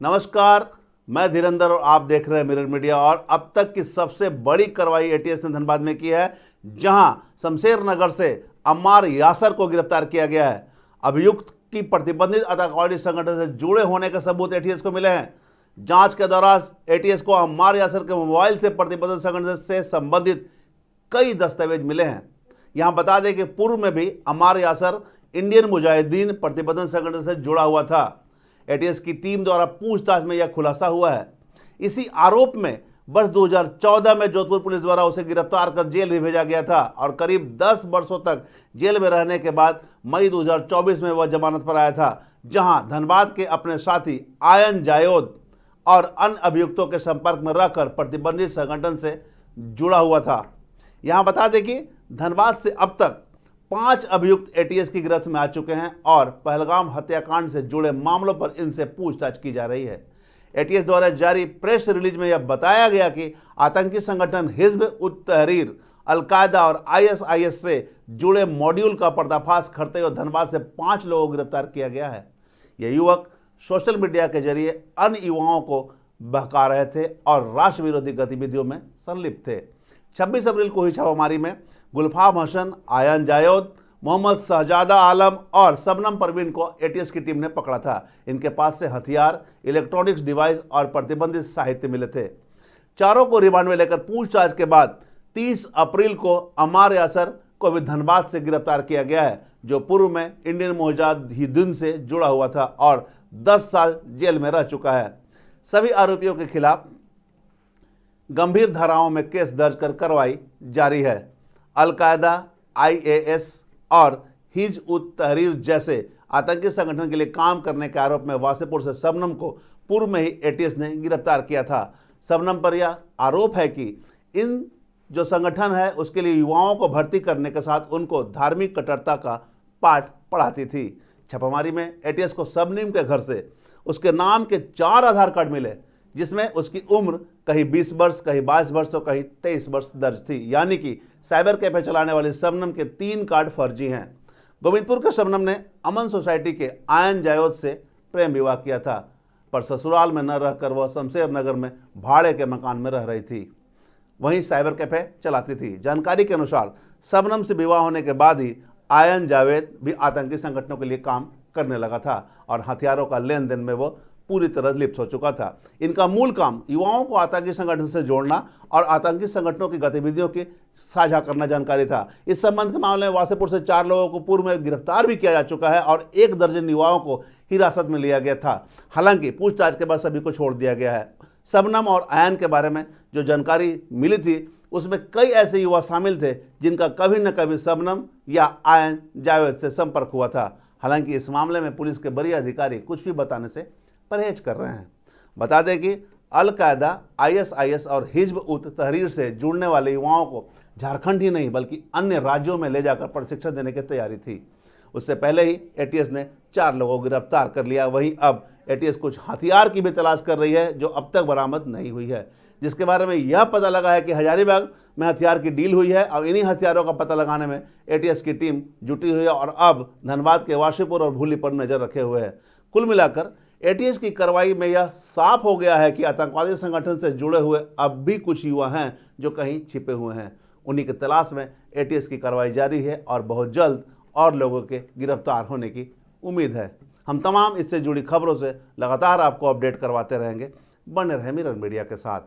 नमस्कार, मैं धीरेंद्र और आप देख रहे हैं मिरर मीडिया। और अब तक की सबसे बड़ी कार्रवाई एटीएस ने धनबाद में की है, जहां शमशेर नगर से अम्मार यासर को गिरफ्तार किया गया है। अभियुक्त की प्रतिबंधित आतंकवादी संगठन से जुड़े होने के सबूत एटीएस को मिले हैं। जांच के दौरान एटीएस को अम्मार यासर के मोबाइल से प्रतिबंधित संगठन से संबंधित कई दस्तावेज मिले हैं। यहां बता दें कि पूर्व में भी अम्मार यासर इंडियन मुजाहिदीन प्रतिबंधित संगठन से जुड़ा हुआ था। एटीएस की टीम द्वारा पूछताछ में यह खुलासा हुआ है। इसी आरोप में वर्ष 2014 में जोधपुर पुलिस द्वारा उसे गिरफ्तार कर जेल भी भेजा गया था और करीब 10 वर्षों तक जेल में रहने के बाद मई 2024 में वह जमानत पर आया था, जहां धनबाद के अपने साथी आयन जायोद और अन्य अभियुक्तों के संपर्क में रहकर प्रतिबंधित संगठन से जुड़ा हुआ था। यहां बता दें कि धनबाद से अब तक 5 अभियुक्त एटीएस की गिरफ्त में आ चुके हैं और पहलगाम हत्याकांड से जुड़े मामलों पर इनसे पूछताछ की जा रही है। एटीएस द्वारा जारी प्रेस रिलीज में यह बताया गया कि आतंकी संगठन हिज्ब उत तहरीर, अलकायदा और आईएसआईएस से जुड़े मॉड्यूल का पर्दाफाश करते हुए धनबाद से 5 लोगों को गिरफ्तार किया गया है। ये युवक सोशल मीडिया के जरिए अन्य युवाओं को बहका रहे थे और राष्ट्र विरोधी गतिविधियों में संलिप्त थे। 26 अप्रैल को हुई छापामारी में गुलफाम हसन, आयन जायोद, मोहम्मद शहजादा आलम और शबनम परवीन को एटीएस की टीम ने पकड़ा था। इनके पास से हथियार, इलेक्ट्रॉनिक्स डिवाइस और प्रतिबंधित साहित्य मिले थे। चारों को रिमांड में लेकर पूछताछ के बाद 30 अप्रैल को अम्मार यासर को भी धनबाद से गिरफ्तार किया गया है, जो पूर्व में इंडियन मुजाहिदीन से जुड़ा हुआ था और 10 साल जेल में रह चुका है। सभी आरोपियों के खिलाफ गंभीर धाराओं में केस दर्ज कर कार्रवाई जारी है। अलकायदा, आईएएस और हिज उत तहरीर जैसे आतंकी संगठन के लिए काम करने के आरोप में वासेपुर से शबनम को पूर्व में ही एटीएस ने गिरफ्तार किया था। शबनम पर यह आरोप है कि इन जो संगठन है उसके लिए युवाओं को भर्ती करने के साथ उनको धार्मिक कट्टरता का पाठ पढ़ाती थी। छापामारी में एटीएस को शबनम के घर से उसके नाम के 4 आधार कार्ड मिले, जिसमें उसकी उम्र कहीं 20 वर्ष, कहीं 22 वर्ष तो कहीं 23 वर्ष दर्ज थी। यानी कि साइबर कैफे चलाने वाले शबनम के 3 कार्ड फर्जी हैं। गोविंदपुर के शबनम ने अमन सोसाइटी के आयन जायोद से प्रेम विवाह किया था, पर ससुराल में न रहकर वह शमशेर नगर में भाड़े के मकान में रह रही थी। वहीं साइबर कैफे चलाती थी। जानकारी के अनुसार शबनम से विवाह होने के बाद ही आयन जावेद भी आतंकी संगठनों के लिए काम करने लगा था और हथियारों का लेन देन में वो पूरी तरह लिप्त हो चुका था। इनका मूल काम युवाओं को आतंकी संगठन से जोड़ना और आतंकी संगठनों की गतिविधियों की साझा करना जानकारी था। इस संबंध के मामले में वासेपुर से 4 लोगों को पूर्व में गिरफ्तार भी किया जा चुका है और 1 दर्जन युवाओं को हिरासत में लिया गया था। हालांकि पूछताछ के बाद सभी को छोड़ दिया गया है। शबनम और आयन के बारे में जो जानकारी मिली थी उसमें कई ऐसे युवा शामिल थे जिनका कभी न कभी शबनम या आयन जावेद से संपर्क हुआ था। हालांकि इस मामले में पुलिस के वरीय अधिकारी कुछ भी बताने से परहेज कर रहे हैं। बता दें कि अलकायदा, आईएसआईएस और हिज्ब उत तहरीर से जुड़ने वाले युवाओं को झारखंड ही नहीं बल्कि अन्य राज्यों में ले जाकर प्रशिक्षण देने की तैयारी थी। उससे पहले ही एटीएस ने 4 लोगों को गिरफ्तार कर लिया। वहीं अब एटीएस कुछ हथियार की भी तलाश कर रही है जो अब तक बरामद नहीं हुई है, जिसके बारे में यह पता लगा है कि हजारीबाग में हथियार की डील हुई है और इन्हीं हथियारों का पता लगाने में एटीएस की टीम जुटी हुई है और अब धनबाद के वाशीपुर और भूली पर नजर रखे हुए है। कुल मिलाकर एटीएस की कार्रवाई में यह साफ हो गया है कि आतंकवादी संगठन से जुड़े हुए अब भी कुछ युवा हैं जो कहीं छिपे हुए हैं। उन्हीं की तलाश में एटीएस की कार्रवाई जारी है और बहुत जल्द और लोगों के गिरफ्तार होने की उम्मीद है। हम तमाम इससे जुड़ी खबरों से लगातार आपको अपडेट करवाते रहेंगे। बने रहें मिरर मीडिया के साथ।